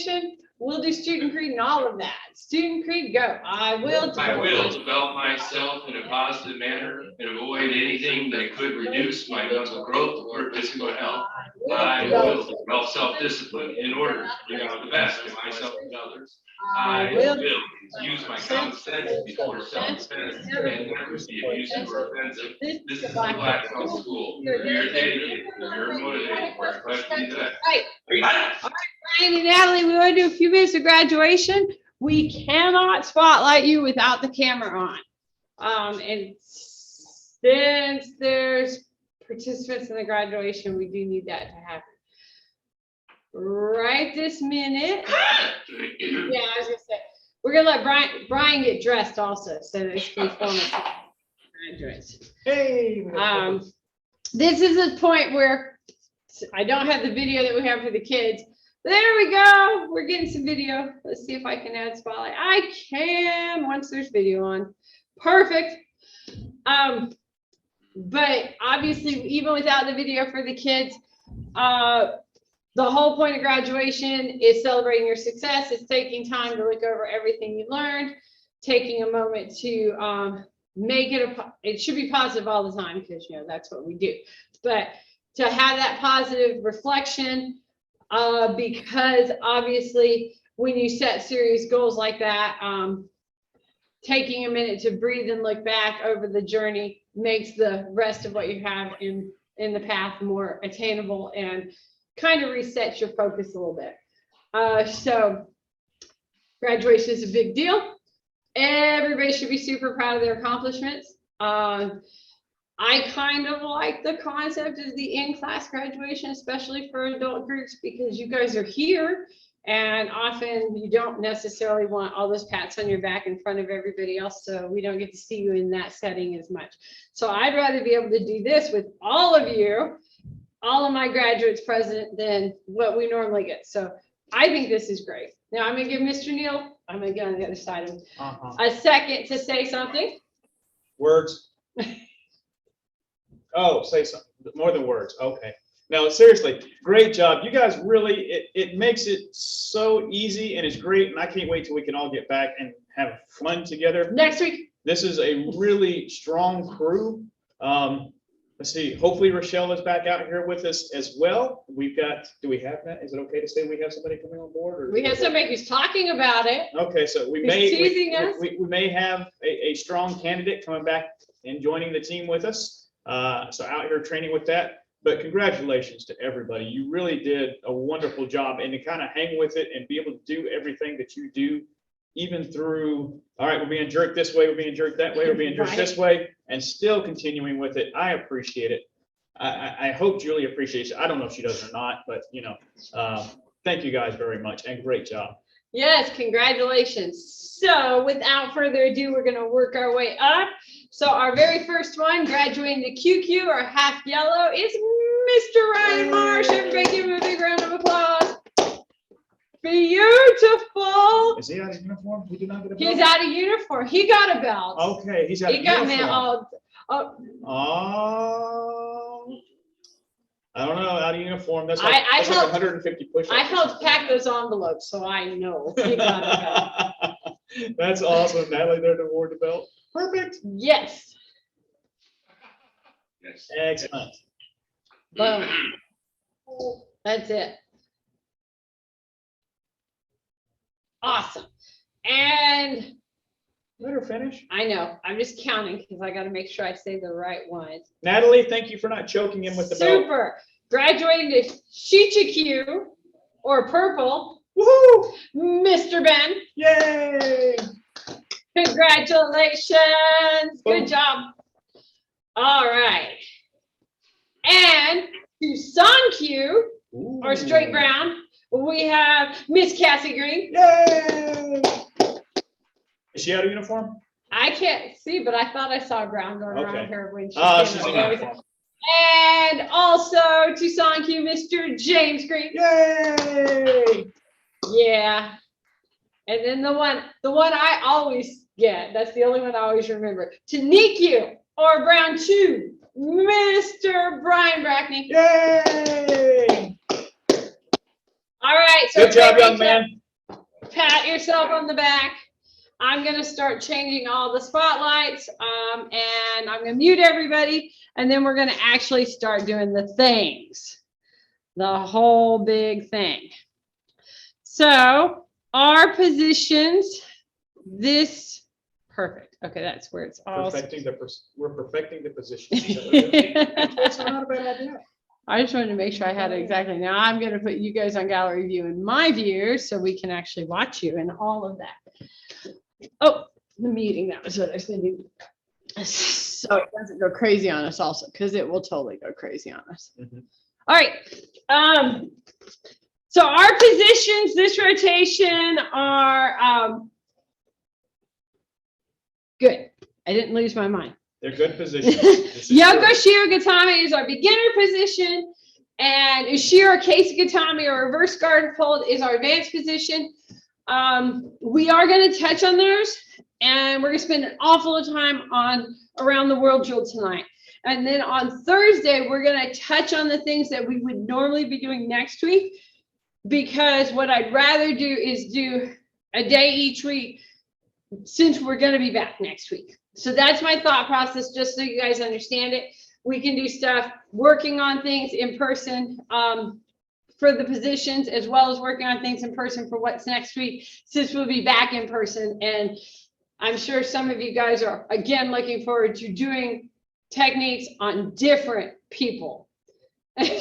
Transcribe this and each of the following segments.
graduation, we'll do student creed and all of that. Student creed, go. I will develop myself in a positive manner and avoid anything that could reduce my mental growth or physical health. I will develop self-discipline in order to bring out the best in myself and others. I will use my common sense before self-defense and never be abusive or offensive. This is a Blackstone school. You're dedicated, you're motivated, we're glad to be the best. All right, Brian and Natalie, we want to do a few minutes of graduation. We cannot spotlight you without the camera on. And since there's participants in the graduation, we do need that to happen. Right this minute. Yeah, I was gonna say, we're gonna let Brian get dressed also, so that it's performance graduates. Hey. This is a point where I don't have the video that we have for the kids. There we go. We're getting some video. Let's see if I can add spotlight. I can once there's video on. Perfect. But obviously, even without the video for the kids, the whole point of graduation is celebrating your success. It's taking time to look over everything you learned, taking a moment to make it it should be positive all the time, because that's what we do. But to have that positive reflection, because obviously when you set serious goals like that, taking a minute to breathe and look back over the journey makes the rest of what you have in the path more attainable and kind of resets your focus a little bit. So graduation is a big deal. Everybody should be super proud of their accomplishments. I kind of like the concept of the in-class graduation, especially for adult groups, because you guys are here and often you don't necessarily want all those pats on your back in front of everybody else, so we don't get to see you in that setting as much. So I'd rather be able to do this with all of you, all of my graduates present, than what we normally get. So I think this is great. Now I'm gonna give Mr. Neal, I'm gonna get on the other side of him, a second to say something. Words. Oh, say something more than words. Okay. Now, seriously, great job. You guys really, it makes it so easy, and it's great. And I can't wait till we can all get back and have fun together Next week. This is a really strong crew. Let's see, hopefully Rochelle is back out here with us as well. We've got, do we have that? Is it okay to say we have somebody coming on board? Or We have somebody who's talking about it. Okay, so we may have a strong candidate coming back and joining the team with us. So out here training with that. But congratulations to everybody. You really did a wonderful job, and to kind of hang with it and be able to do everything that you do, even through, all right, we're being jerked this way, we're being jerked that way, we're being jerked this way, and still continuing with it. I appreciate it. I hope Julie appreciates it. I don't know if she does or not, but you know, thank you guys very much, and great job. Yes, congratulations. So without further ado, we're going to work our way up. So our very first one, graduating to QQ, or half yellow, is Mr. Ryan Marsh. Everybody give him a big round of applause. Beautiful. Is he out of uniform? He did not get a belt? He's out of uniform. He got a belt. Okay, he's out of uniform. uniform. Oh. I don't know, out of uniform. That's I like, that's like helped- 150 push-ups. I helped pack those envelopes, so I know he got a belt. That's awesome. Natalie there to award the belt. Perfect. Yes. Yes. Excellent. Boom. That's it. Awesome. And Let her finish. I know, I'm just counting because I got to make sure I say the right ones. Natalie, thank you for not choking him with the belt. Super. Graduating to Shichikyu, or purple, Woohoo! Mr. Ben. Yay! Congratulations. Boom. Good job. All right. And to Sankyu, or straight brown, we have Miss Cassie Green. Yay! Is she out of uniform? I can't see, but I thought I saw brown going around her when she She's came in up. uniform. And also to Sankyu, Mr. James Green. Yay! Yeah. And then the one I always get, that's the only one I always remember. To Nikyu, or brown 2, Mr. Brian Brackney. Yay! All right, Good job, young man. Pat yourself on the back. I'm gonna start changing all the spotlights, and I'm gonna mute everybody, and then we're gonna actually start doing the things, the whole big thing. So our positions, perfect. Okay, that's where it's all. We're perfecting the position. That's not a bad idea. I just wanted to make sure I had it exactly. Now I'm going to put you guys on gallery view and my view so we can actually watch you and all of that. Oh, the meeting, that was what I was going to do. So it doesn't go crazy on us also, because it will totally go crazy on us. Mm-hmm. All right. So our positions this rotation are good. I didn't lose my mind. They're good positions. Yokoshio Gatami is our beginner position, and Ushiro Case Gatami or reverse guard hold is our advanced position. We are going to touch on those, and we're going to spend an awful lot of time on around the world drill tonight. And then on Thursday, we're going to touch on the things that we would normally be doing next week, because what I'd rather do is do a day each week since we're going to be back next week. So that's my thought process, just so you guys understand it. We can do stuff working on things in person for the positions, as well as working on things in person for what's next week, since we'll be back in person. And I'm sure some of you guys are, again, looking forward to doing techniques on different people. And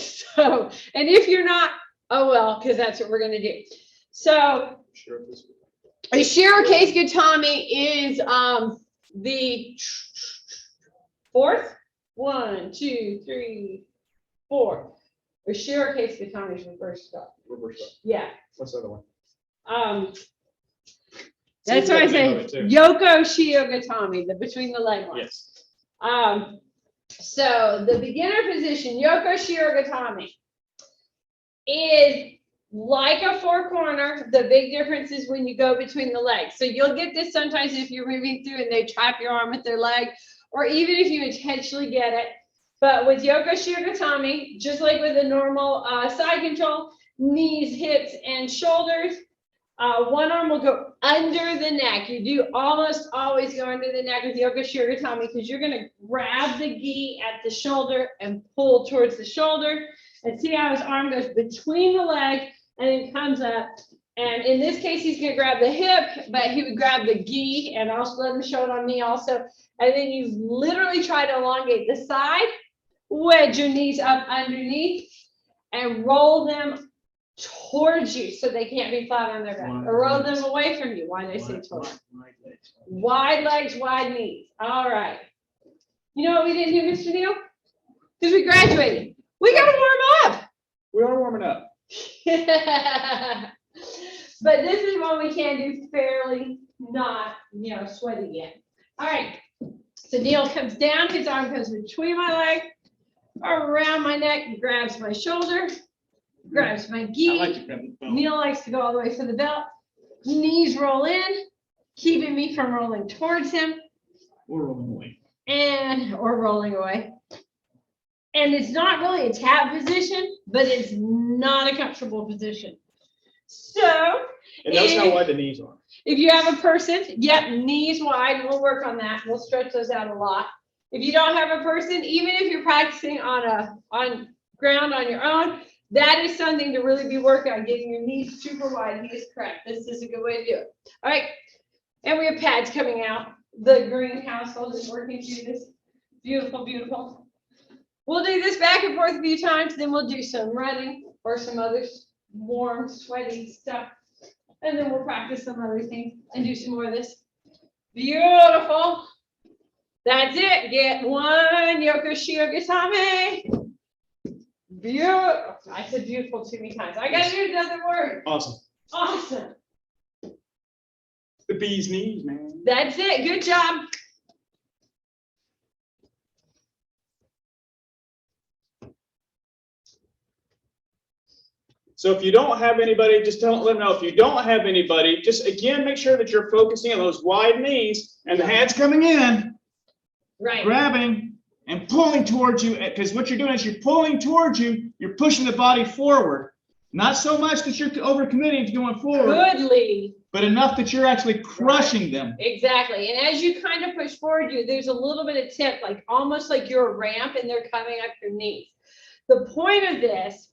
if you're not, oh well, because that's what we're going to do. So Ushiro Case Gatami is the fourth. 1, 2, 3, 4. Ushiro Case Gatami is reverse guard. Reverse guard. Yeah. What's the other one? That's why I say Yokoshio Gatami, the between the leg one. Yes. So the beginner position, Yokoshio Gatami, is like a four corner. The big difference is when you go between the legs. So you'll get this sometimes if you're moving through and they trap your arm with their leg, or even if you intentionally get it. But with Yokoshio Gatami, just like with a normal side control, knees, hips, and shoulders, one arm will go under the neck. You do almost always go under the neck with Yokoshio Gatami, because you're going to grab the gi at the shoulder and pull towards the shoulder. And see how his arm goes between the leg and then comes up. And in this case, he's going to grab the hip, but he would grab the gi, and also let him show it on me also. And then you literally try to elongate the side, wedge your knees up underneath, and roll them towards you so they can't be flat on their back. Or roll them away from you. Why did I say towards? Wide legs, wide knees. All right. You know what we didn't do, Mr. Neal? Because we graduated. We got to warm up. We are warming up. But this is one we can do fairly not, sweaty yet. All right. So Neil comes down, his arm comes between my leg, around my neck, grabs my shoulder, grabs my gi. Neil likes to go all the way to the belt. Knees roll in, keeping me from rolling towards him. Or rolling away. Or rolling away. And it's not really a tap position, but it's not a comfortable position. So. And notice how wide the knees are. If you have a person, yep, knees wide, and we'll work on that. We'll stretch those out a lot. If you don't have a person, even if you're practicing on ground on your own, that is something to really be working on, getting your knees super wide. He is correct. This is a good way to do it. All right. And we have pads coming out. The green household is working through this. Beautiful, beautiful. We'll do this back and forth a few times, then we'll do some running or some other warm, sweaty stuff. And then we'll practice some other things and do some more of this. Beautiful. That's it. Get one Yokoshio Gatami. Beautiful. I said beautiful too many times. I got to do another word. Awesome. Awesome. The bee's knees, man. That's it. Good job. So if you don't have anybody, just let them know. If you don't have anybody, just again, make sure that you're focusing on those wide knees and the hands coming in, right, grabbing and pulling towards you. Because what you're doing is you're pulling towards you, you're pushing the body forward. Not so much that you're overcommitting to going forward, Goodly. but enough that you're actually crushing them. Exactly. And as you kind of push forward, there's a little bit of tip, like almost like you're a ramp and they're coming up your knees. The point of this,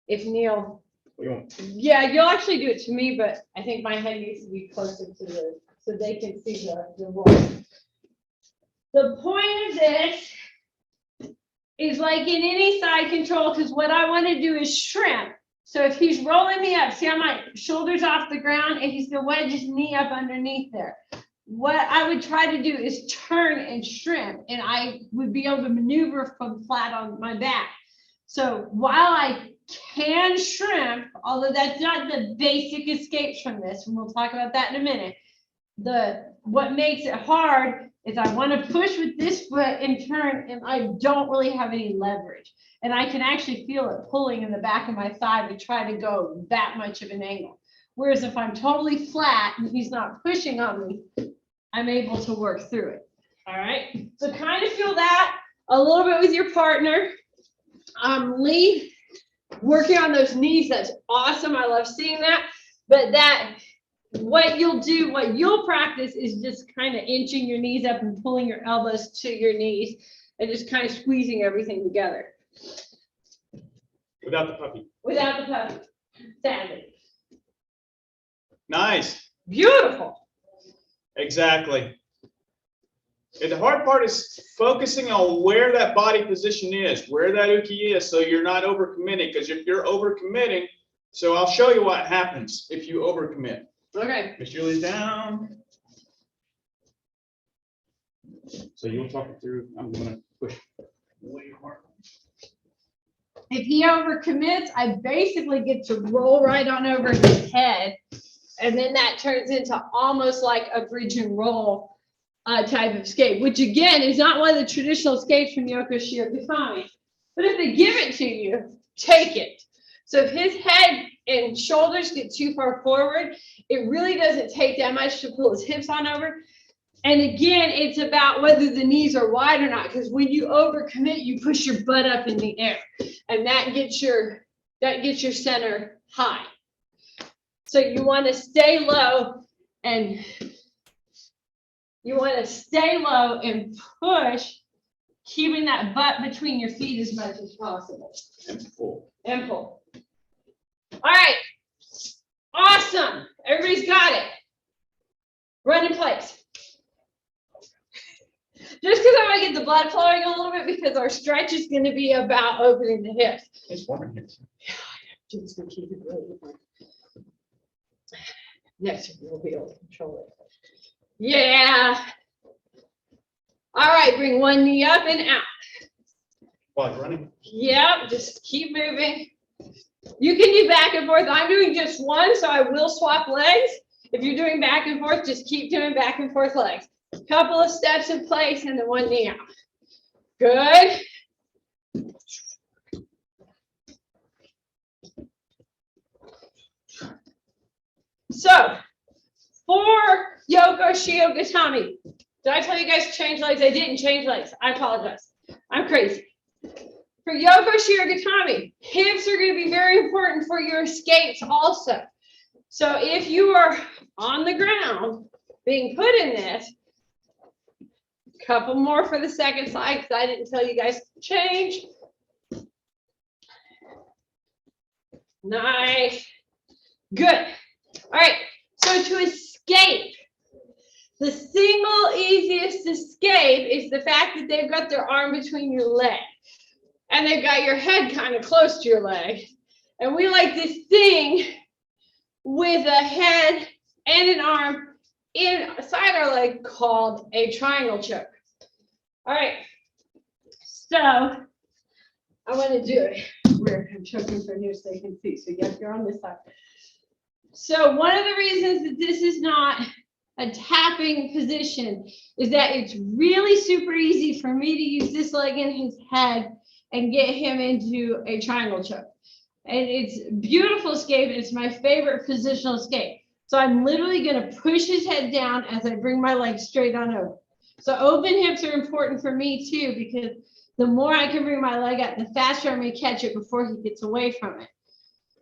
if Neil, yeah, you'll actually do it to me, but I think my head needs to be closer to the, so they can see the roll. The point of this is like in any side control, because what I want to do is shrimp. So if he's rolling me up, see how my shoulder's off the ground and he's gonna wedge his knee up underneath there. What I would try to do is turn and shrimp, and I would be able to maneuver from flat on my back. So while I can shrimp, although that's not the basic escapes from this, and we'll talk about that in a minute, what makes it hard is I want to push with this foot and turn, and I don't really have any leverage. And I can actually feel it pulling in the back of my thigh to try to go that much of an angle. Whereas if I'm totally flat and he's not pushing on me, I'm able to work through it. All right. So kind of feel that a little bit with your partner. Lee, working on those knees, that's awesome. I love seeing that. But what you'll practice is just kind of inching your knees up and pulling your elbows to your knees and just kind of squeezing everything together. Without the puppy. Without the puppy, sadly. Nice. Beautiful. Exactly. And the hard part is focusing on where that body position is, where that uke is, so you're not overcommitting. Because if you're overcommitting, so I'll show you what happens if you overcommit. Okay. Miss Julie's down. So you'll talk it through. I'm going to push way hard. If he overcommits, I basically get to roll right on over his head. And then that turns into almost like a bridge and roll type of escape, which again is not one of the traditional escapes from Yokoshio Gatami. But if they give it to you, take it. So if his head and shoulders get too far forward, it really doesn't take that much to pull his hips on over. And again, it's about whether the knees are wide or not, because when you overcommit, you push your butt up in the air, and that gets your center high. So you want to stay low and push, keeping that butt between your feet as much as possible. And pull. All right. Awesome. Everybody's got it. Run in place. Just because I want to get the blood flowing a little bit, because our stretch is going to be about opening the hips. It's warming here. Yeah, just to keep it really warm. Next, we'll be able to control it. Yeah. All right, bring one knee up and out. While you're running? Yep, just keep moving. You can do back and forth. I'm doing just one, so I will swap legs. If you're doing back and forth, just keep doing back and forth legs. Couple of steps in place and then one knee out. Good. So for Yokoshio Gatami, did I tell you guys to change legs? I didn't change legs. I apologize. I'm crazy. For Yokoshio Gatami, hips are going to be very important for your escapes also. So if you are on the ground being put in this, couple more for the second side because I didn't tell you guys to change. Nice. Good. All right. So to escape, the single easiest escape is the fact that they've got their arm between your leg and they've got your head kind of close to your leg. And we like this thing with a head and an arm inside our leg called a triangle choke. All right, so I want to do it where I'm choking from here so you can see. So yes, you're on this side. So one of the reasons that this is not a tapping position is that it's really super easy for me to use this leg in his head and get him into a triangle choke. And it's a beautiful escape. It's my favorite positional escape. So I'm literally going to push his head down as I bring my leg straight on over. So open hips are important for me too, because the more I can bring my leg up, the faster I'm going to catch it before he gets away from it.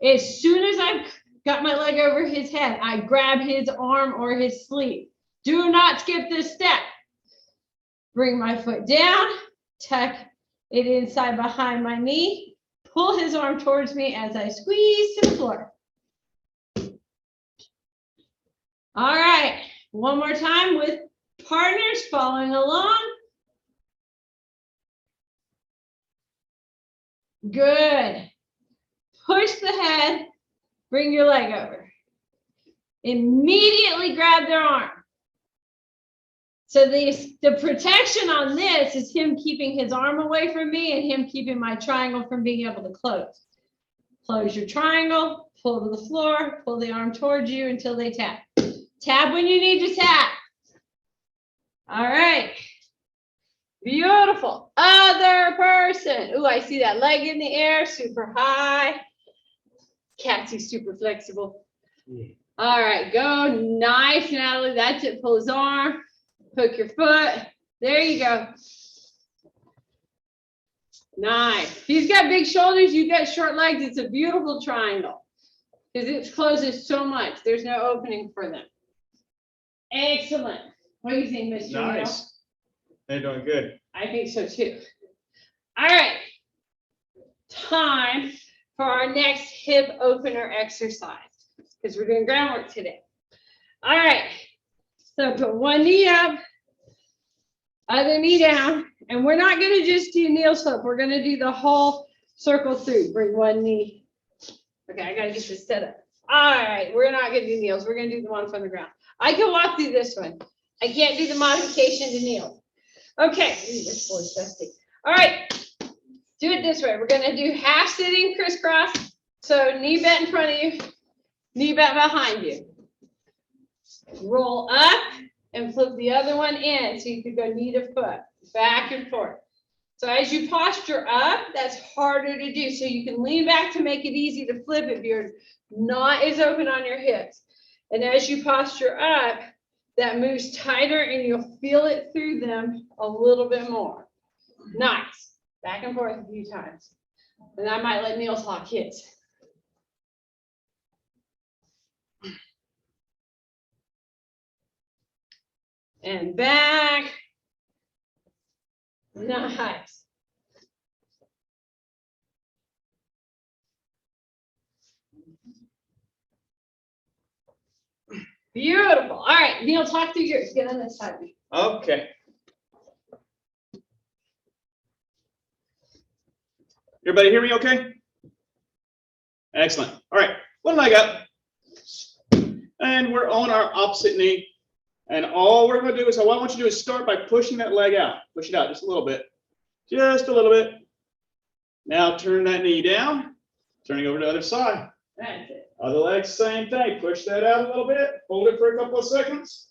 As soon as I've got my leg over his head, I grab his arm or his sleeve. Do not skip this step. Bring my foot down, tuck it inside behind my knee, pull his arm towards me as I squeeze to the floor. All right, one more time with partners following along. Good. Push the head, bring your leg over. Immediately grab their arm. So the protection on this is him keeping his arm away from me and him keeping my triangle from being able to close. Close your triangle, pull to the floor, pull the arm towards you until they tap. Tap when you need to tap. All right. Beautiful. Other person. Ooh, I see that leg in the air, super high. Catsy's super flexible. Yeah. All right, go. Nice, Natalie. That's it. Pull his arm. Hook your foot. There you go. Nice. He's got big shoulders. You've got short legs. It's a beautiful triangle because it closes so much. There's no opening for them. Excellent. What do you think, Mr. Nice. They're doing good. I think so too. All right. Time for our next hip opener exercise because we're doing groundwork today. All right. So put one knee up, other knee down, and we're not going to just do kneel slope. We're going to do the whole circle through. Bring one knee. Okay, I got to get this set up. All right, we're not going to do kneels. We're going to do the one from the ground. I can walk through this one. I can't do the modification to kneel. Okay, ooh, this boy's dusty. All right, do it this way. We're going to do half sitting crisscross. So knee bent in front of you, knee bent behind you. Roll up and flip the other one in so you could go knee to foot, back and forth. So as you posture up, that's harder to do. So you can lean back to make it easy to flip if you're not as open on your hips. And as you posture up, that moves tighter and you'll feel it through them a little bit more. Nice. Back and forth a few times. And I might let Niels lock his. And back. Nice. Beautiful. All right, Neil, talk through yours. Get on this side. Okay. Everybody hear me okay? Excellent. All right, one leg up. And we're on our opposite knee. And all we're going to do is, what I want you to do is start by pushing that leg out. Push it out just a little bit. Just a little bit. Now turn that knee down. Turning over to the other side. That's it. Other leg, same thing. Push that out a little bit. Hold it for a couple of seconds.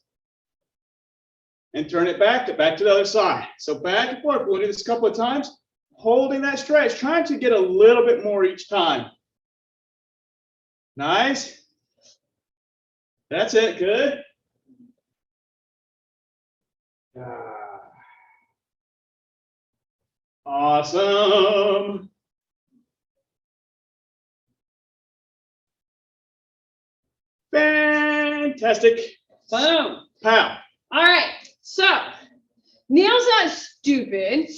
And turn it back to the other side. So back and forth. We'll do this a couple of times. Holding that stretch. Trying to get a little bit more each time. Nice. That's it. Good. Awesome. Fantastic. Boom. Pow. All right. So Neil's not stupid.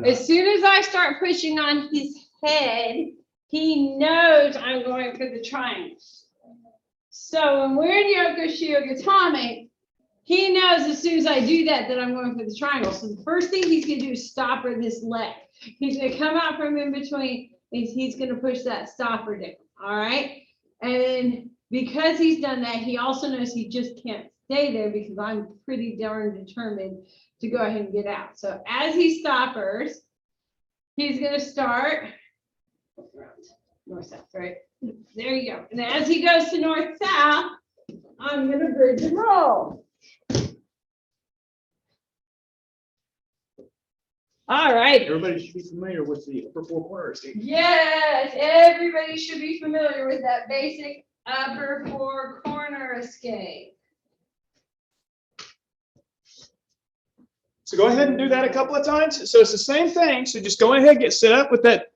As soon as I start pushing on his head, he knows I'm going for the triangle. So when we're in Yokoshio Gatami, he knows as soon as I do that I'm going for the triangle. So the first thing he's going to do is stopper this leg. He's going to come out from in between and he's going to push that stopper down. All right. And because he's done that, he also knows he just can't stay there because I'm pretty darn determined to go ahead and get out. So as he stoppers, he's going to start north-south, right? There you go. And as he goes to north-south, I'm going to bridge and roll. All right. Everybody should be familiar with the upper four corners. Yes, everybody should be familiar with that basic upper four corner escape. So go ahead and do that a couple of times. So it's the same thing. So just go ahead, get set up with that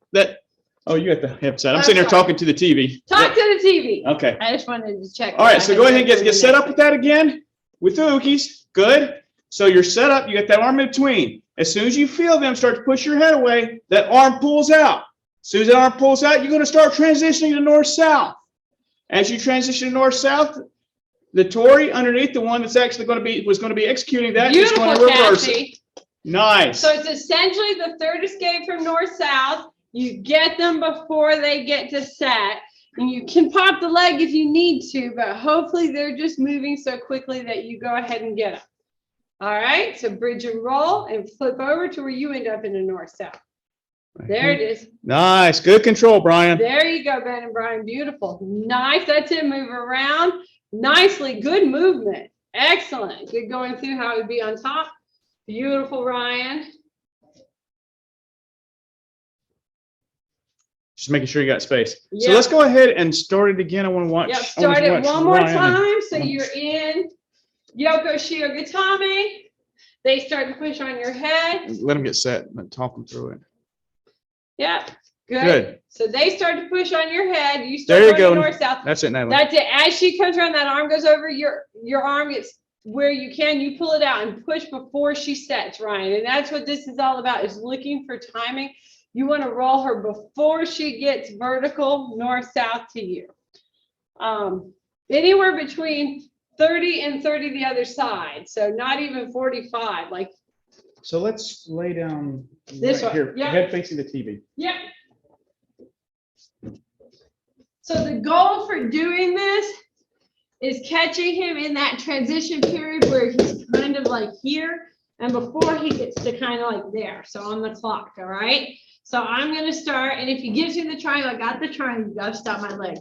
Oh, you got the hip set. I'm sitting there talking to the TV. Talk to the TV. Okay. I just wanted to check. All right, so go ahead and get set up with that again with the Ukis. Good. So you're set up. You got that arm in between. As soon as you feel them start to push your head away, that arm pulls out. As soon as that arm pulls out, you're going to start transitioning to north-south. As you transition to north-south, the Tori underneath, the one that's actually going to be executing that, is going to reverse it. Nice. So it's essentially the third escape from north-south. You get them before they get to set. And you can pop the leg if you need to, but hopefully they're just moving so quickly that you go ahead and get them. All right, so bridge and roll and flip over to where you end up in the north-south. There it is. Nice. Good control, Brian. There you go, Ben and Brian. Beautiful. Nice. That's it. Move around. Nicely. Good movement. Excellent. Good going through how it would be on top. Beautiful, Ryan. Just making sure you got space. Yeah. So let's go ahead and start it again. I want to watch. Yep. Start it one more time. So and you're in Yokoshio Gatami. They start to push on your head. let them get set and talk them through it. Yeah. Good. Good. So they start to push on your head. You start There you going go. north south. That's it, Natalie. That's it. As she comes around, that arm goes over your arm gets where you can. You pull it out and push before she sets, Ryan. And that's what this is all about, is looking for timing. You want to roll her before she gets vertical north-south to you. Anywhere between 30 and 30 the other side. So not even 45. Like, so let's lay down this right one. here, Yep. head facing the TV. Yep. So the goal for doing this is catching him in that transition period where he's kind of like here and before he gets to kind of like there. So on the clock, all right? So I'm going to start, and if he gives you the triangle, I got the triangle, you got to stop my leg.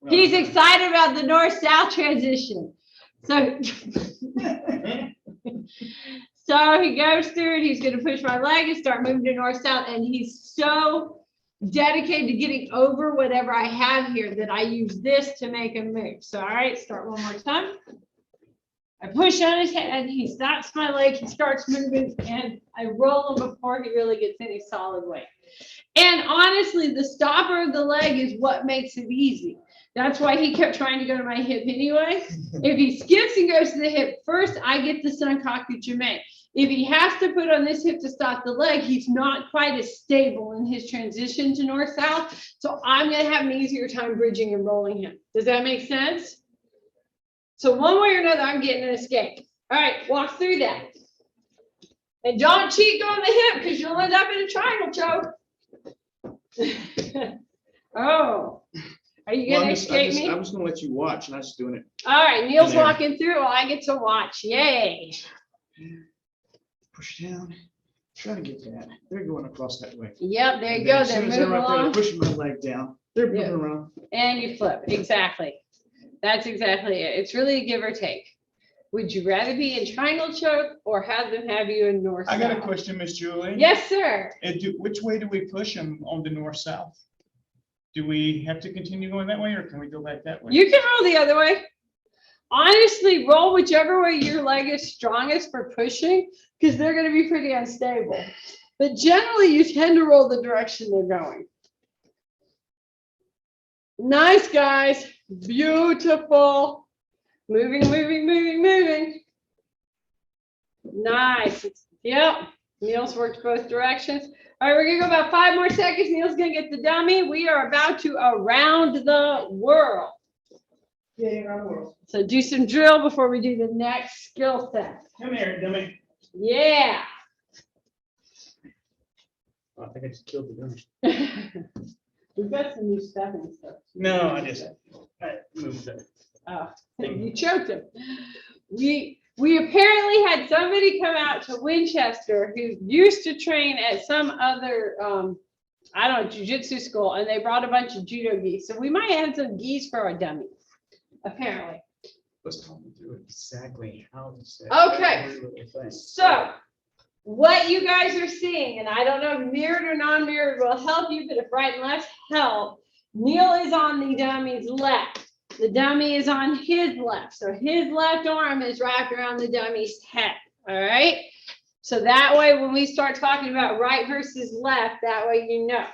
He's excited about the north-south transition. So, so he goes through it, he's going to push my leg and start moving to north-south, and he's so dedicated to getting over whatever I have here that I use this to make him move. So, all right, start one more time. I push on his head, he stops my leg, he starts moving, and I roll him before he really gets any solid weight. And honestly, the stopper of the leg is what makes it easy. That's why he kept trying to go to my hip anyway. If he skips and goes to the hip first, I get the Sankaku Jime. If he has to put on this hip to stop the leg, he's not quite as stable in his transition to north-south. So I'm going to have an easier time bridging and rolling him. Does that make sense? So one way or another, I'm getting an escape. All right, walk through that. And don't cheat going the hip because you'll end up in a triangle choke. Oh, are you going to escape me? I'm just going to let you watch, and I'm just doing it. All right, Neil's walking through. Well, I get to watch. Yay. Push down. Try to get that. They're going across that way. Yep, there you go. They're moving along. Pushing my leg down. They're moving around. And you flip. Exactly. That's exactly it. It's really a give or take. Would you rather be in triangle choke or have them have you in north-south? I got a question, Miss Julie. Yes, sir. Which way do we push them on the north-south? Do we have to continue going that way, or can we go back that way? You can roll the other way. Honestly, roll whichever way your leg is strongest for pushing, because they're going to be pretty unstable. But generally, you tend to roll the direction they're going. Nice, guys. Beautiful. Moving, moving, moving, moving. Nice. Yep. Neil's worked both directions. All right, we're going to go about 5 more seconds. Neil's going to get the dummy. We are about to around the world. Yeah, around the world. So do some drill before we do the next skill set. Come here, dummy. Yeah. Oh, I think I just killed the dummy. We've got some new stuff and stuff. No, I moved it. Oh, you choked him. We apparently had somebody come out to Winchester who used to train at some other, I don't know, jiu-jitsu school, and they brought a bunch of judo gis. So we might have some gis for our dummies, apparently. Let's talk through exactly how to say. Okay. So what you guys are seeing, and I don't know if mirrored or non-mirrored will help you, but if right and left help, Neil is on the dummy's left. The dummy is on his left. So his left arm is wrapped around the dummy's head. All right. So that way, when we start talking about right versus left, that way you know.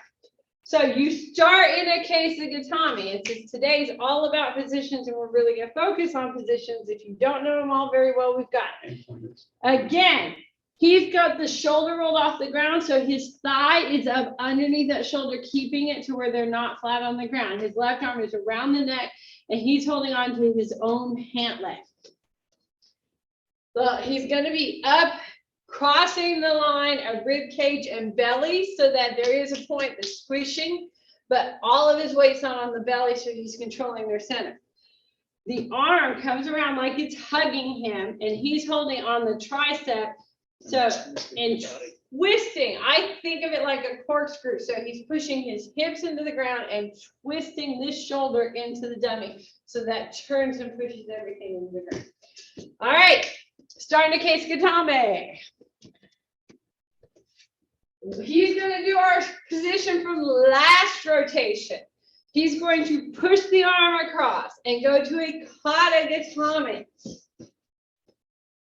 So you start in a case of Gatami. And since today's all about positions and we're really going to focus on positions, if you don't know them all very well, we've got it. Again, he's got the shoulder rolled off the ground, so his thigh is up underneath that shoulder, keeping it to where they're not flat on the ground. His left arm is around the neck, and he's holding on to his own hand leg. Well, he's going to be up, crossing the line of rib cage and belly so that there is a point that's squishing, but all of his weight's not on the belly, so he's controlling their center. The arm comes around like it's hugging him, and he's holding on the tricep. So, and twisting, I think of it like a corkscrew. So he's pushing his hips into the ground and twisting this shoulder into the dummy. So that turns and pushes everything into the ground. All right, starting to case Gatame. He's going to do our position from last rotation. He's going to push the arm across and go to a kata gatame.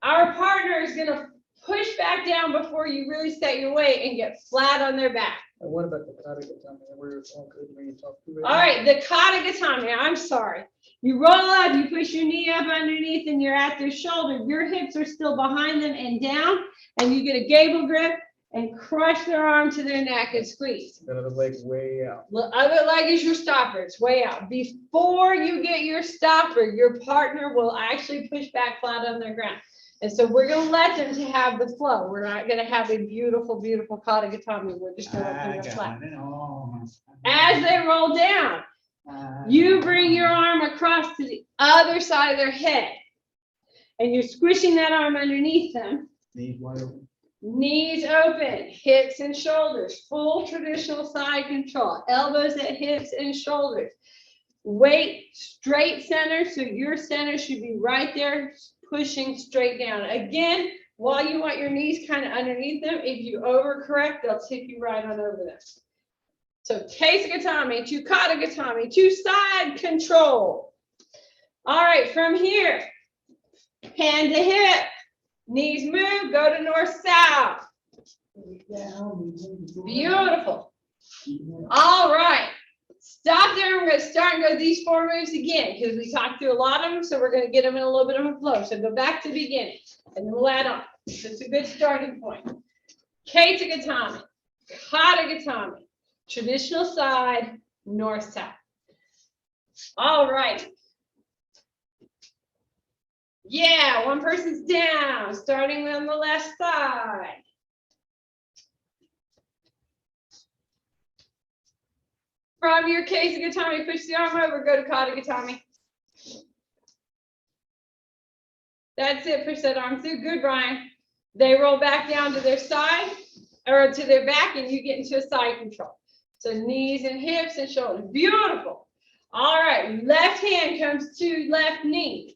Our partner is going to push back down before you really set your weight and get flat on their back. And what about the kata gatami? We're all good when you talk to it. All right, the kata gatame, I'm sorry. You roll up, you push your knee up underneath, and you're at their shoulder. Your hips are still behind them and down, and you get a gable grip and crush their arm to their neck and squeeze. The other leg way out. The other leg is your stopper. It's way out. Before you get your stopper, your partner will actually push back flat on their ground. And so we're going to let them to have the flow. We're not going to have a beautiful, beautiful kata gatami. We're just going to let them go flat. As they roll down, you bring your arm across to the other side of their head. And you're squishing that arm underneath them. Knees wide open. Knees open, hips and shoulders, full traditional side control, elbows at hips and shoulders. Weight straight center, so your center should be right there, pushing straight down. Again, while you want your knees kind of underneath them, if you overcorrect, they'll tip you right on over them. So case gatami to kata gatami to side control. All right, from here, hand to hip. Knees move, go to north-south. Beautiful. All right. Stop there. We're going to start and go these 4 moves again because we talked through a lot of them, so we're going to get them in a little bit of a flow. So go back to the beginning, and then we'll add on. It's a good starting point. Kata gatami, kata gatami, traditional side, north-south. All right. Yeah, one person's down, starting on the left side. From your case of gatami, push the arm over, go to kata gatami. That's it, push that arm through. Good, Brian. They roll back down to their side, or to their back, and you get into a side control. So knees and hips and shoulders. Beautiful. All right, left hand comes to left knee.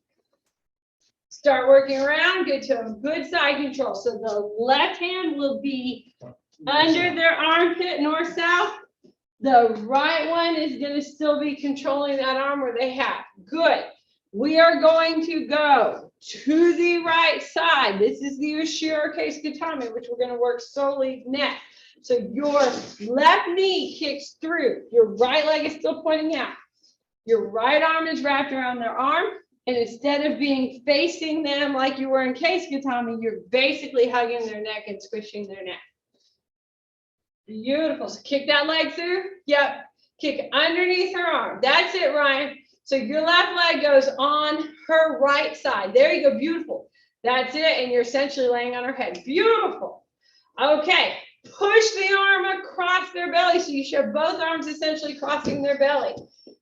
Start working around, get to a good side control. So the left hand will be under their armpit, north-south. The right one is going to still be controlling that arm where they have. Good. We are going to go to the right side. This is the Ushiro case gatami, which we're going to work solely neck. So your left knee kicks through. Your right leg is still pointing out. Your right arm is wrapped around their arm. And instead of being facing them like you were in case gatami, you're basically hugging their neck and squishing their neck. Beautiful. So kick that leg through. Yep. Kick underneath her arm. That's it, Ryan. So your left leg goes on her right side. There you go. Beautiful. That's it. And you're essentially laying on her head. Beautiful. Okay. Push the arm across their belly. So you show both arms essentially crossing their belly.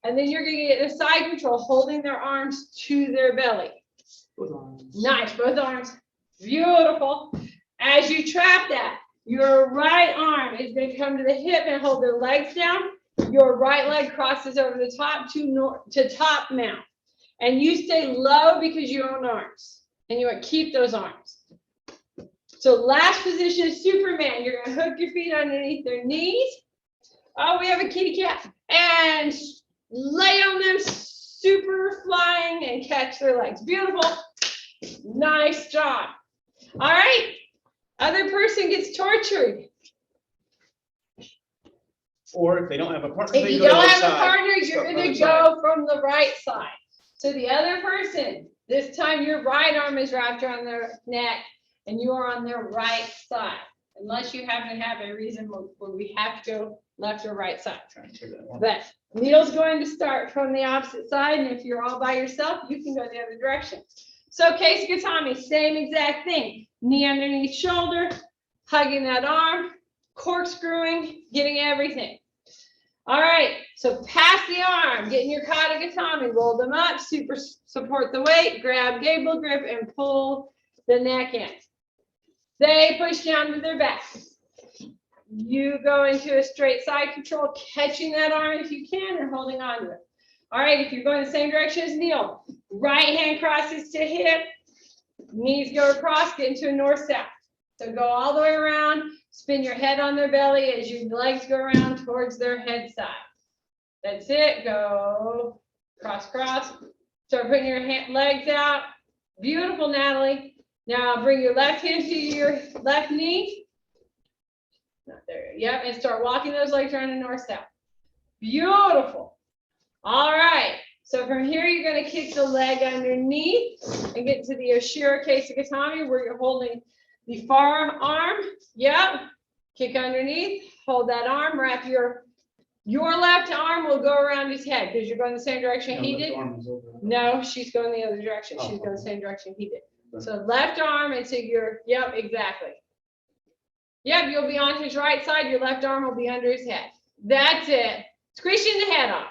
And then you're going to get a side control, holding their arms to their belly. Both arms. Nice, both arms. Beautiful. As you trap that, your right arm is going to come to the hip and hold their legs down. Your right leg crosses over the top to top mount. And you stay low because you own arms. And you want to keep those arms. So last position is Superman. You're going to hook your feet underneath their knees. Oh, we have a kitty cat. And lay on them, super flying, and catch their legs. Beautiful. Nice job. All right. Other person gets tortured. Or if they don't have a partner, If they you go to don't the have a side. partner, you're Start from gonna the side. go from the right side. So the other person, this time your right arm is wrapped around their neck and you are on their right side. Unless you happen to have a reason where we have to go left or right side. Trying to figure that one. But Neil's going to start from the opposite side, and if you're all by yourself, you can go the other direction. So Casey Gatami, same exact thing. Knee underneath shoulder, hugging that arm, corkscrewing, getting everything. All right, so pass the arm, get in your kata gatami, roll them up, super support the weight, grab gable grip, and pull the neck in. They push down to their back. You go into a straight side control, catching that arm if you can and holding on to it. All right, if you're going the same direction as Neil, right hand crosses to hip, knees go across, get into a north-south. So go all the way around, spin your head on their belly as your legs go around towards their head side. That's it, go cross, cross. Start putting your legs out. Beautiful, Natalie. Now bring your left hand to your left knee. Not there. Yep, and start walking those legs around in north-south. Beautiful. All right. So from here, you're going to kick the leg underneath and get to the Oshiro Casey Gatami where you're holding the far arm. Yep. Kick underneath. Hold that arm. Wrap your left arm will go around his head because you're going the same direction he did. No, she's going the other direction. She's going the same direction he did. So left arm into your, yep, exactly. Yep, you'll be on his right side. Your left arm will be under his head. That's it. Squishing the head off.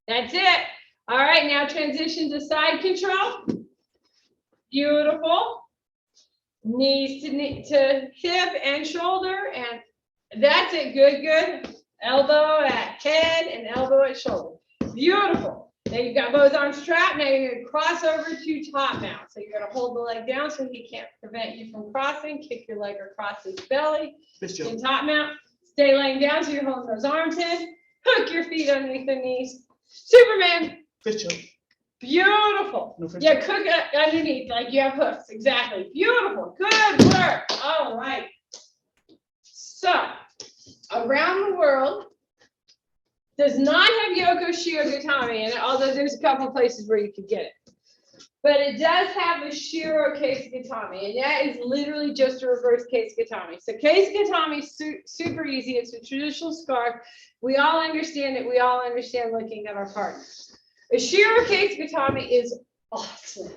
That's it. All right, now transition to side control. Beautiful. Knees to hip and shoulder. And that's it. Good, good. Elbow at head and elbow at shoulder. Beautiful. Now you've got both arms strapped. Now you're going to cross over to top mount. So you're going to hold the leg down so he can't prevent you from crossing. Kick your leg across his belly. In top mount. Stay laying down so you're holding those arms in. Hook your feet underneath the knees. Superman. Fist choke. Beautiful. No fist Yeah, choke. cook it underneath like you have hooks. Exactly. Beautiful. Good work. All right. So around the world does not have Yokoshio Gatami in it, although there's a couple of places where you could get it. But it does have a Shiro Case Gatami, and that is literally just a reverse Case Gatami. So Case Gatami is super easy. It's a traditional scarf. We all understand it. We all understand looking at our partners. A Shiro Case Gatami is awesome.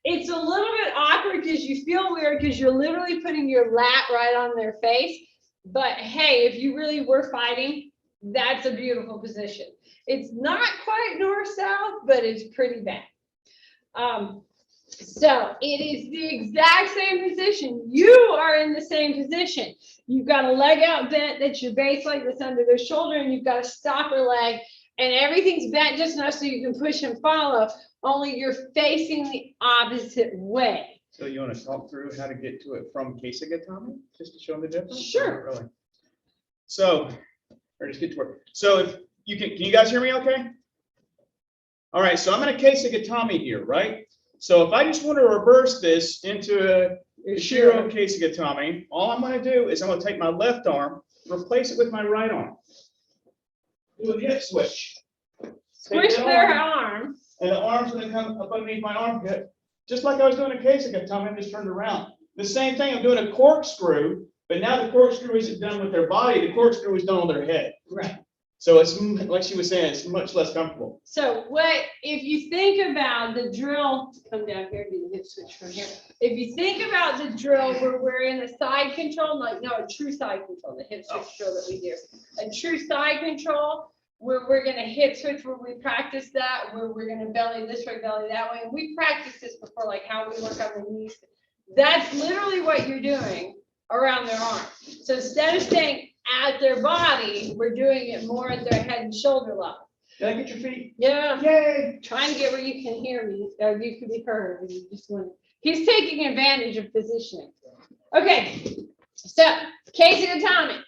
It's a little bit awkward because you feel weird because you're literally putting your lap right on their face. But hey, if you really were fighting, that's a beautiful position. It's not quite north-south, but it's pretty bad. So it is the exact same position. You are in the same position. You've got a leg out bent, that's your base leg that's under their shoulder, and you've got a stopper leg, and everything's bent just enough so you can push and follow, only you're facing the opposite way. So you want to talk through how to get to it from Case Gatami, just to show them the difference? Sure. Not really. So, or just get to work. So if you can you guys hear me okay? All right, so I'm in a Case Gatami here, right? So if I just want to reverse this into a Shiro Case Gatami, all I'm going to do is I'm going to take my left arm, replace it with my right arm. Do a hip switch. Switch their arm. And the arm's going to come up underneath my armpit. Just like I was doing a Case Gatami, I just turned around. The same thing, I'm doing a corkscrew, but now the corkscrew isn't done with their body, the corkscrew is done on their head. Right. So it's, like she was saying, it's much less comfortable. So if you think about the drill, come down here, do the hip switch from here. If you think about the drill where we're in a side control, a true side control, the hip switch drill that we do. A true side control where we're gonna hip switch, where we practice that, where we're gonna belly this way, belly that way. And we practiced this before, like how we work on the knees. That's literally what you're doing around their arm. So instead of staying at their body, we're doing it more at their head and shoulder level. Did I get your feet? Yeah. Yay! Trying to get where you can hear me, or you can be heard. And you just want. He's taking advantage of positioning. Okay, so Casey Gatami.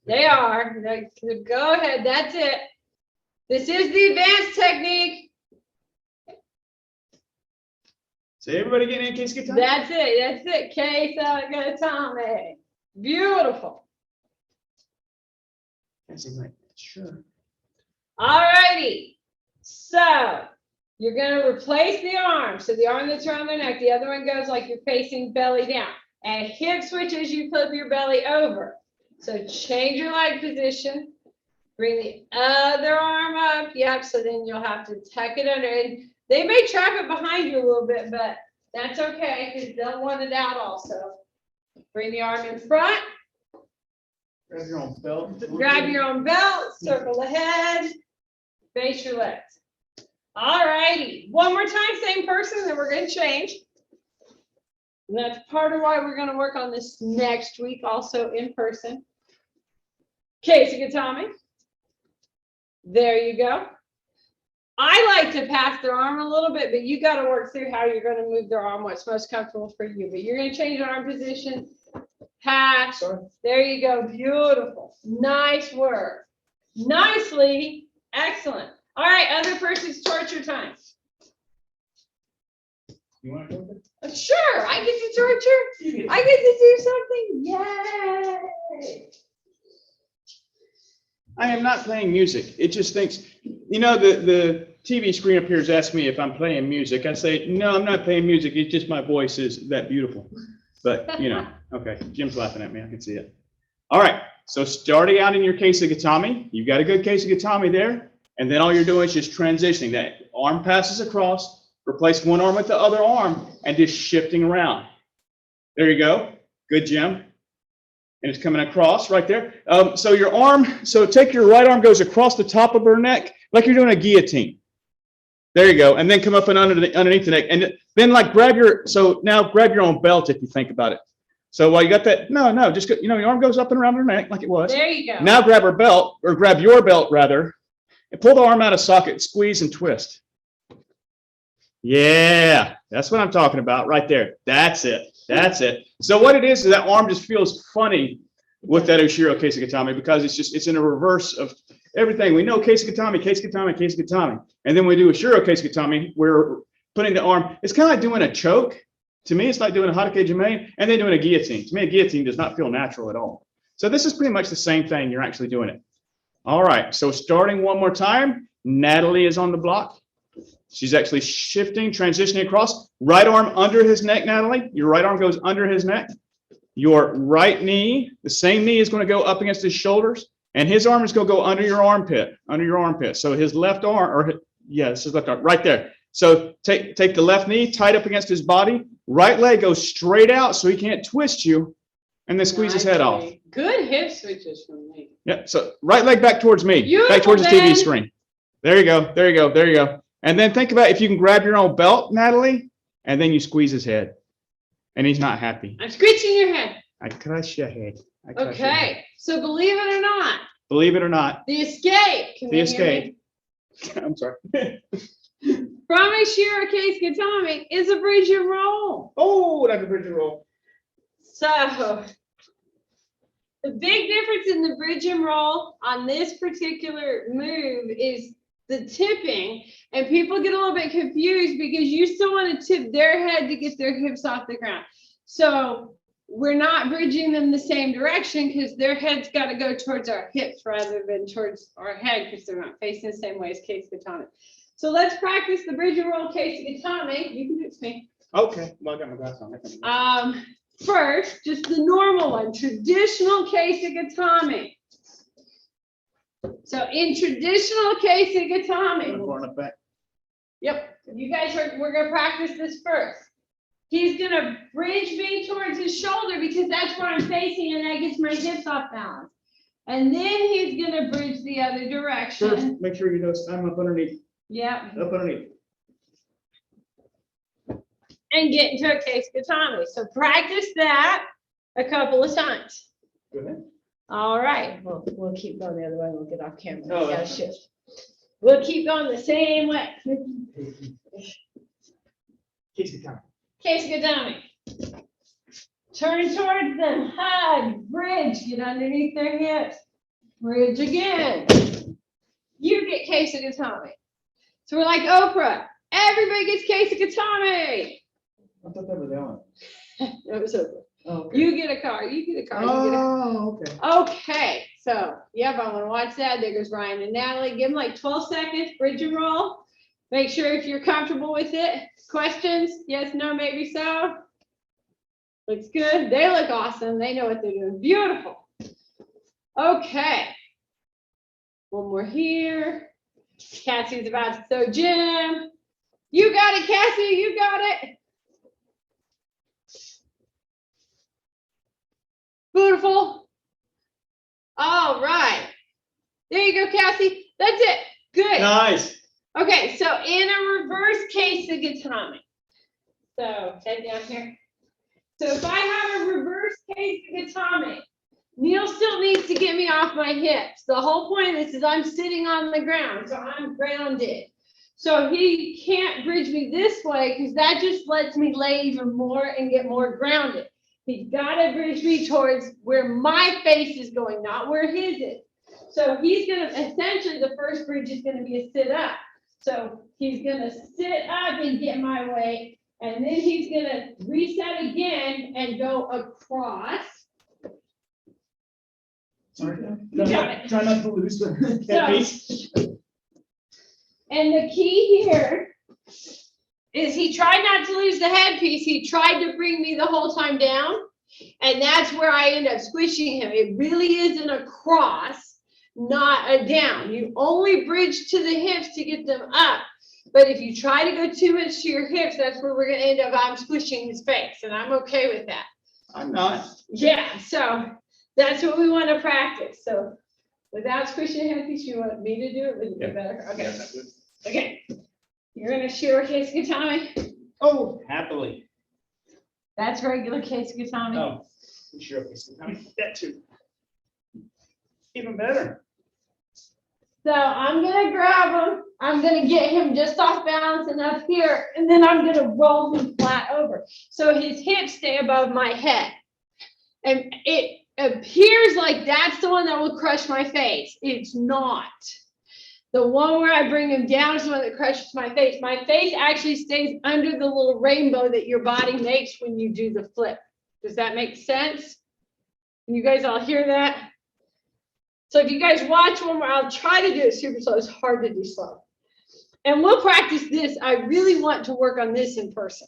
They are. Go ahead. That's it. This is the advanced technique. So everybody getting in case Gatami? That's it, Case Gatami. Beautiful. That's like, sure. Alrighty, so you're gonna replace the arm. So the arm that's around their neck, the other one goes like you're facing belly down. And hip switch as you flip your belly over. So change your leg position, bring the other arm up. Yep, so then you'll have to tuck it under. And they may trap it behind you a little bit, but that's okay because they'll want it out also. Bring the arm in front. Grab your own belt. Grab your own belt, circle the head, face your legs. All righty, one more time, same person, then we're gonna change. And that's part of why we're gonna work on this next week, also in person. Case Gatami. There you go. I like to pass their arm a little bit, but you gotta work through how you're gonna move their arm, what's most comfortable for you. But you're gonna change arm position, pass. There you go, beautiful, nice work. Nicely, excellent. All right, other person's torture time. You want to go? Sure, I get to torture. I get to do something. Yay! I am not playing music. It just thinks, you know, the TV screen up here has asked me if I'm playing music. I say, no, I'm not playing music. It's just my voice is that beautiful. But, you know, okay, Jim's laughing at me. I can see it. All right, so starting out in your case of Gatami, you've got a good case of Gatami there. And then all you're doing is just transitioning. That arm passes across, replace one arm with the other arm, and just shifting around. There you go. Good, Jim. And it's coming across right there. So your arm, so take your right arm, goes across the top of her neck, like you're doing a guillotine. There you go. And then come up and underneath the neck. And then like grab your own belt if you think about it. So while you got that, no, just, you know, your arm goes up and around her neck like it was. There you go. Now grab her belt, or grab your belt rather, and pull the arm out of socket, squeeze and twist. Yeah, that's what I'm talking about right there. That's it. That's it. So what it is that arm just feels funny with that Ushiro case of Gatami because it's in a reverse of everything. We know case of Gatami, case of Gatami, case of Gatami. And then we do Ushiro case of Gatami, we're putting the arm, it's kind of like doing a choke. To me, it's like doing a Hatake Jime and then doing a guillotine. To me, a guillotine does not feel natural at all. So this is pretty much the same thing. You're actually doing it. All right, so starting one more time, Natalie is on the block. She's actually shifting, transitioning across. Right arm under his neck, Natalie. Your right arm goes under his neck. Your right knee, the same knee is going to go up against his shoulders, and his arm is going to go under your armpit, So his left arm, this is left arm, right there. So take the left knee, tight up against his body. Right leg goes straight out so he can't twist you, and then squeeze his head off. Good hip switches from me. Yep. So right leg back towards me, Beautiful, back towards the man. TV screen. There you go. There you go. There you go. And then think about if you can grab your own belt, Natalie, and then you squeeze his head, and he's not happy. I'm scratching your head. I crush your head. I crush your head. Okay, so believe it or not, Believe it or not, the escape. Can the you hear me? escape. I'm sorry. From Ushiro case Gatami is a bridge and roll. Oh, that's a bridge and roll. So the big difference in the bridge and roll on this particular move is the tipping, and people get a little bit confused because you still want to tip their head to get their hips off the ground. So we're not bridging them the same direction because their head's got to go towards our hips rather than towards our head because they're not facing the same way as case Gatami. So let's practice the bridge and roll case Gatami. You can do it to me. Okay. Well, I got my glass on. First, just the normal one, traditional case Gatami. So in traditional case Gatami, yep, you guys we're gonna practice this first. He's gonna bridge me towards his shoulder because that's where I'm facing and that gets my hips off balance. And then he's gonna bridge the other direction. Sure. Make sure you know I'm up underneath. Yep. Up underneath. And get into a case Gatami. So practice that a couple of times. Go ahead. All right, we'll keep going the other way. We'll get off camera. Oh, We gotta shift. We'll keep going the same way. Case Gatami. Case Gatami. Turn towards them, hug, bridge, get underneath their hips. Bridge again. You get case Gatami. So we're like Oprah. Everybody gets case Gatami. I thought that was Ellen. It was over. Oh, okay. You get a car, you get a car, you get a Oh, okay. Okay, so, yep, I wanna watch that. There goes Ryan and Natalie. Give them like 12 seconds, bridge and roll. Make sure if you're comfortable with it. Questions? Yes, no, maybe so. Looks good. They look awesome. They know what they're doing. Beautiful. Okay. One more here. Cassie's about to throw Jim. You got it, Cassie, you got it. Beautiful. All right. There you go, Cassie. That's it. Good. Nice. Okay, so in a reverse case of Gatami. So head down here. So if I have a reverse case of Gatami, Neil still needs to get me off my hips. The whole point of this is I'm sitting on the ground, so I'm grounded. So he can't bridge me this way because that just lets me lay even more and get more grounded. He's got to bridge me towards where my face is going, not where his is. So he's going to, essentially the first bridge is going to be a sit up. So he's going to sit up and get my weight, and then he's going to reset again and go across. Sorry. You got it. Try not to lose the So- headpiece. And the key here is he tried not to lose the headpiece. He tried to bring me the whole time down. And that's where I end up squishing him. It really isn't a cross, not a down. You only bridge to the hips to get them up. But if you try to go too much to your hips, that's where we're going to end up. I'm squishing his face, and I'm okay with that. I'm not. Yeah, so that's what we want to practice. So without squishing the headpiece, you want me to do it? Would it be better? Okay. Okay. You're going to share case Gatami. Oh, happily. That's regular case Gatami. Oh, sure. I mean, that too. Even better. So I'm going to grab him. I'm going to get him just off balance enough here, and then I'm going to roll him flat over. So his hips stay above my head. And it appears like that's the one that will crush my face. It's not. The one where I bring him down is the one that crushes my face. My face actually stays under the little rainbow that your body makes when you do the flip. Does that make sense? Can you guys all hear that? So if you guys watch one where I'll try to do it super slow, it's hard to do slow. And we'll practice this. I really want to work on this in person.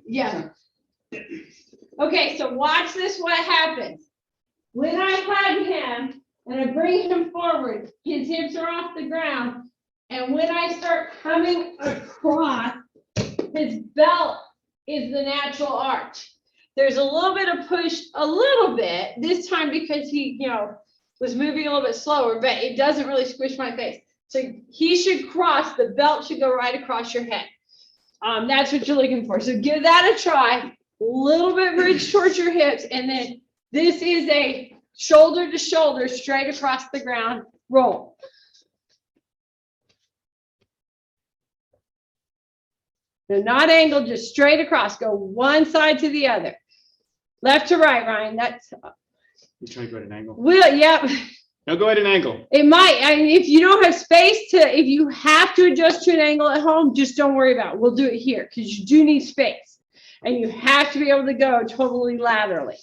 Yeah. Okay, so watch this, what happens. When I hug him and I bring him forward, his hips are off the ground. And when I start coming across, his belt is the natural arch. There's a little bit of push, a little bit, this time because he, was moving a little bit slower, but it doesn't really squish my face. So he should cross, the belt should go right across your head. That's what you're looking for. So give that a try, a little bit bridge towards your hips, and then this is a shoulder to shoulder, straight across the ground roll. They're not angled, just straight across. Go one side to the other. Left to right, Ryan. That's. You trying to go at an angle? Yep. No, go at an angle. It might. I mean, if you don't have space if you have to adjust to an angle at home, just don't worry about it. We'll do it here because you do need space. And you have to be able to go totally laterally.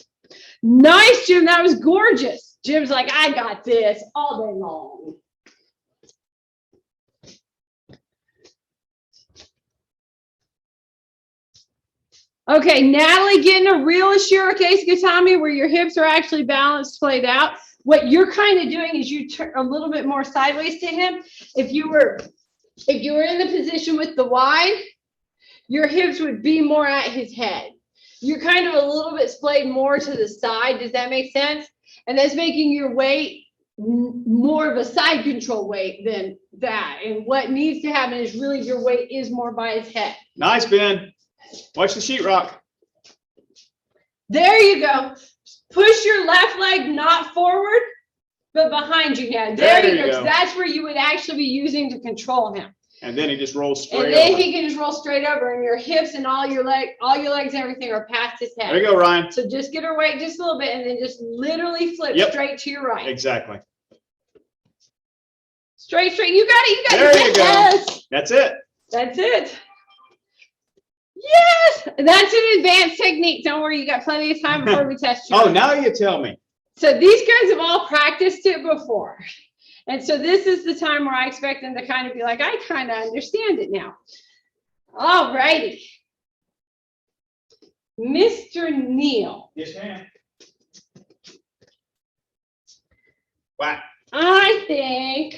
Nice, Jim. That was gorgeous. Jim's like, I got this all day long. Okay, Natalie, getting a real Ashira case Gatami where your hips are actually balanced, played out. What you're kind of doing is you turn a little bit more sideways to him. If you were in the position with the wide, your hips would be more at his head. You're kind of a little bit splayed more to the side. Does that make sense? And that's making your weight more of a side control weight than that. And what needs to happen is really your weight is more by his head. Nice, Ben. Watch the sheetrock. There you go. Push your left leg not forward, but behind you now. There you go. So that's where you would actually be using to control him. And then he just rolls straight And then over. he can just roll straight over, and your hips and all your legs and everything are past his head. There you go, Ryan. So just get her weight just a little bit, and then just literally flip straight to your right. Exactly. Straight. You got it. There you go. Yes. That's it. That's it. Yes. That's an advanced technique. Don't worry. You got plenty of time before we test you. Oh, now you tell me. So these guys have all practiced it before. And so this is the time where I expect them to kind of be like, I kind of understand it now. All righty. Mr. Neal. Yes, ma'am. Wow. I think,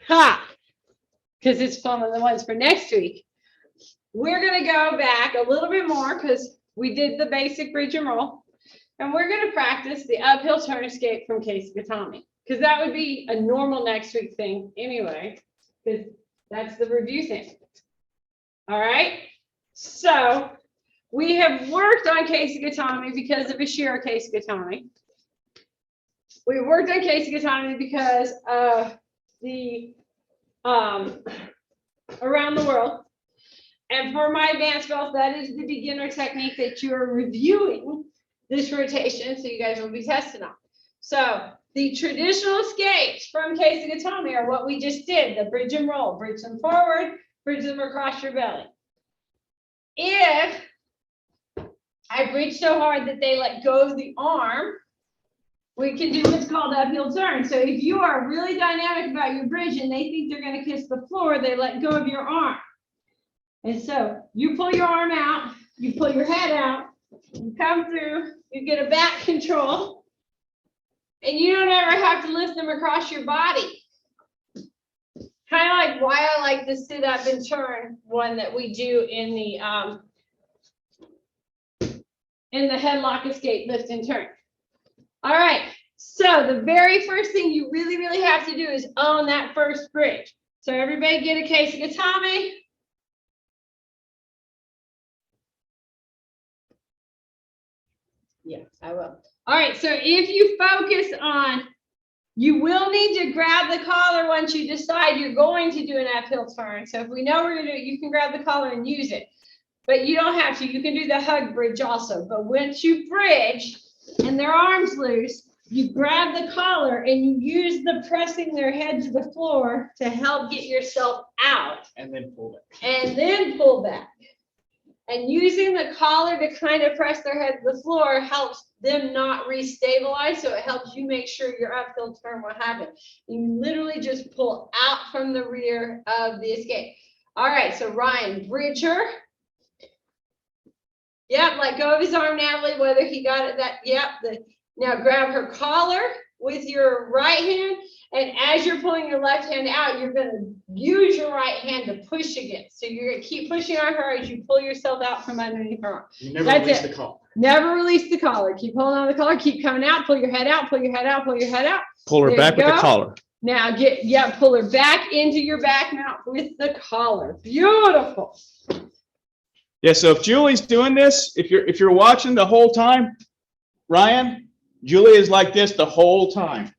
because it's fun on the ones for next week. We're going to go back a little bit more because we did the basic bridge and roll. And we're going to practice the uphill turn escape from Casey Gatami. Because that would be a normal next week thing anyway. Because that's the review thing. All right. So we have worked on Casey Gatami because of Ashira Casey Gatami. We worked on Casey Gatami because of the around the world. And for my advanced belt, that is the beginner technique that you are reviewing this rotation. So you guys will be testing on. So the traditional escapes from Casey Gatami are what we just did, the bridge and roll, bridge them forward, bridge them across your belly. If I bridge so hard that they let go of the arm, we can do what's called uphill turn. So if you are really dynamic about your bridge and they think they're going to kiss the floor, they let go of your arm. And so you pull your arm out, you pull your head out, you come through, you get a back control, and you don't ever have to lift them across your body. Kind of like why I like the sit up and turn one that we do in the headlock escape lift and turn. All right, so the very first thing you really have to do is own that first bridge. So everybody get a Casey Gatami. Yeah, I will. All right, so if you focus on, you will need to grab the collar once you decide you're going to do an uphill turn. So if we know we're going to do it, you can grab the collar and use it. But you don't have to. You can do the hug bridge also. But once you bridge and their arms loose, you grab the collar and you use the pressing their head to the floor to help get yourself out. And then pull it. And then pull back. And using the collar to kind of press their head to the floor helps them not restabilize. So it helps you make sure your uphill turn will happen. You literally just pull out from the rear of the escape. All right, so Ryan, bridge her. Yep, let go of his arm, Natalie, whether he got it that, yep. Now grab her collar with your right hand. And as you're pulling your left hand out, you're going to use your right hand to push against. So you're going to keep pushing on her as you pull yourself out from underneath her arm. You never That's release it. the collar. Never release the collar. Keep holding on the collar. Keep coming out. Pull your head out. Pull your head out. Pull your head out. Pull her There back you with the go. collar. Now pull her back into your back mount with the collar. Beautiful. Yeah, so if Julie's doing this, if you're watching the whole time, Ryan, Julie is like this the whole time.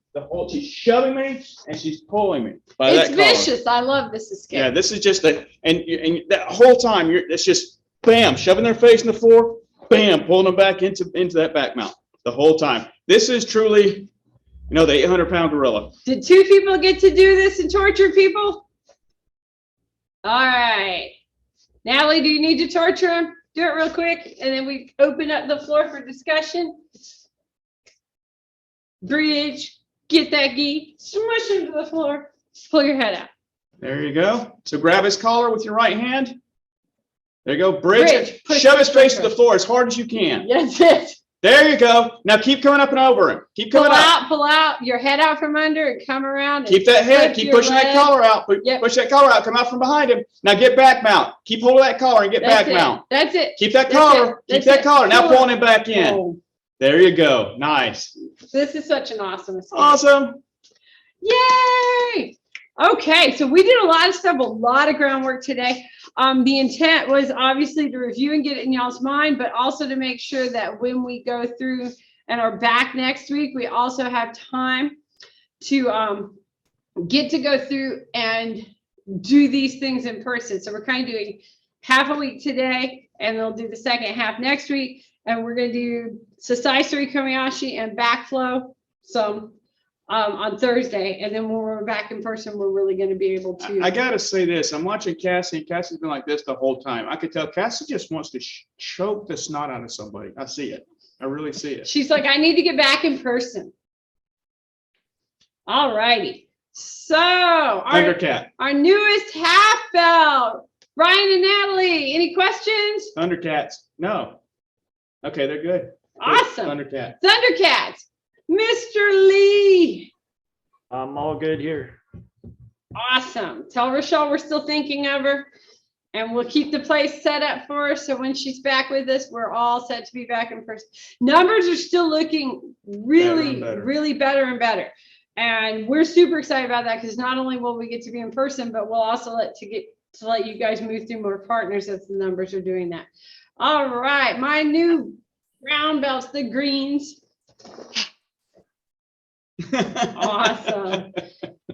She's shoving me and she's pulling me by It's that collar. vicious. I love this escape. Yeah, this is just and that whole time it's just bam, shoving their face in the floor, bam, pulling them back into that back mount the whole time. This is truly, the 800-pound gorilla. Did 2 people get to do this and torture people? All right. Natalie, do you need to torture him? Do it real quick, and then we open up the floor for discussion. Bridge, get that gi, smush him to the floor, pull your head out. There you go. So grab his collar with your right hand. There you go. Bridge it. Push Shove his face to through. the floor as hard as you can. That's it. There you go. Now keep coming up and over him. Keep coming up. Pull out, your head out from under and come around. Keep that head. Keep pushing that collar out. Yep. Push that collar out. Come out from behind him. Now get back mount. Keep hold of that collar and get back mount. That's it. Keep that That's collar. it. Keep That's that it. collar. Now Pull it. pulling him back in. Oh, There you go. Nice. this is such an awesome escape. Awesome. Yay! Okay, so we did a lot of stuff, a lot of groundwork today. The intent was obviously to review and get it in y'all's mind, but also to make sure that when we go through and are back next week, we also have time to get to go through and do these things in person. So we're kind of doing half a week today, and they'll do the second half next week. And we're going to do Sasai Suri Komiyashi and backflow, some on Thursday. And then when we're back in person, we're really going to be able to. I gotta say this, I'm watching Cassie, and Cassie's been like this the whole time. I could tell Cassie just wants to choke the snot out of somebody. I see it. I really see it. She's like, I need to get back in person. All righty. So Thundercat, our newest half belt, Brian and Natalie, any questions? Thundercats, no. Okay, they're good. Awesome. Thundercat. Thundercats, Mr. Lee. I'm all good here. Awesome. Tell Rochelle we're still thinking of her, and we'll keep the place set up for her. So when she's back with us, we're all set to be back in person. Numbers are still looking really, really better and better. And we're super excited about that because not only will we get to be in person, but we'll also let you guys move through more partners as the numbers are doing that. All right, my new brown belts, the greens. Awesome.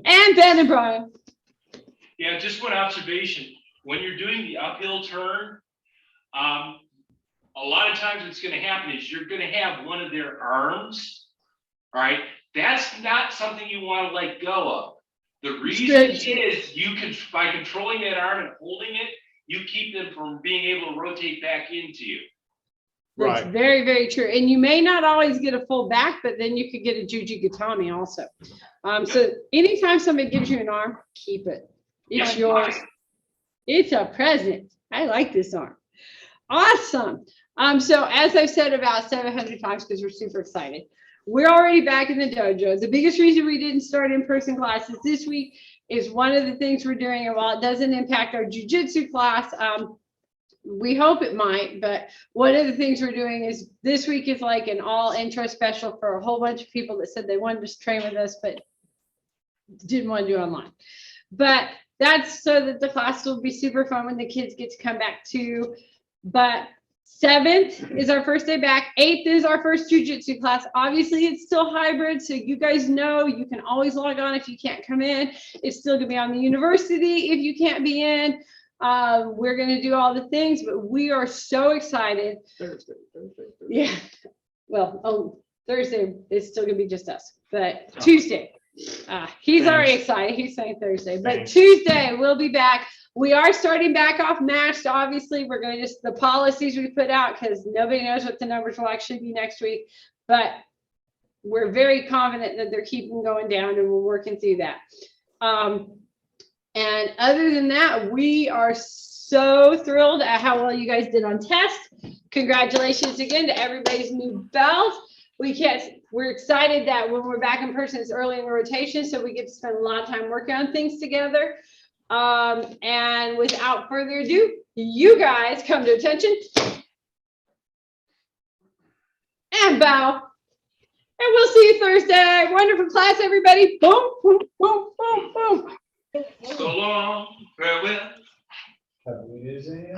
And Ben and Brian. Yeah, just one observation. When you're doing the uphill turn, a lot of times what's going to happen is you're going to have one of their arms, all right? That's not something you want to let go of. The reason is you can, by controlling that arm and holding it, you keep them from being able to rotate back into you. That's Right. very, very true. And you may not always get a full back, but then you could get a Yokoshio Gatami also. So anytime somebody gives you an arm, keep it. It's Yeah, yours. fine. It's a present. I like this arm. Awesome. So as I've said about 700 times, because we're super excited, we're already back in the dojo. The biggest reason we didn't start in-person classes this week is one of the things we're doing, and while it doesn't impact our jujitsu class, we hope it might, but one of the things we're doing is this week is like an all intro special for a whole bunch of people that said they wanted to train with us, but didn't want to do online. But that's so that the class will be super fun when the kids get to come back too. But 7th is our first day back. 8th is our first jujitsu class. Obviously, it's still hybrid, so you guys know you can always log on if you can't come in. It's still gonna be on the university if you can't be in. We're gonna do all the things, but we are so excited. Thursday. Yeah. Well, Thursday is still gonna be just us, but Tuesday. He's already excited. He's saying Thursday, but Thanks. Tuesday we'll be back. We are starting back off matched. Obviously, we're going to just the policies we put out because nobody knows what the numbers will actually be next week, but we're very confident that they're keeping going down and we're working through that. And other than that, we are so thrilled at how well you guys did on test. Congratulations again to everybody's new belt. We're excited that when we're back in person, it's early in the rotation, so we get to spend a lot of time working on things together. And without further ado, you guys come to attention and bow. And we'll see you Thursday. Wonderful class, everybody. Boom, boom, boom, boom, boom. So long, farewell. Have a good day.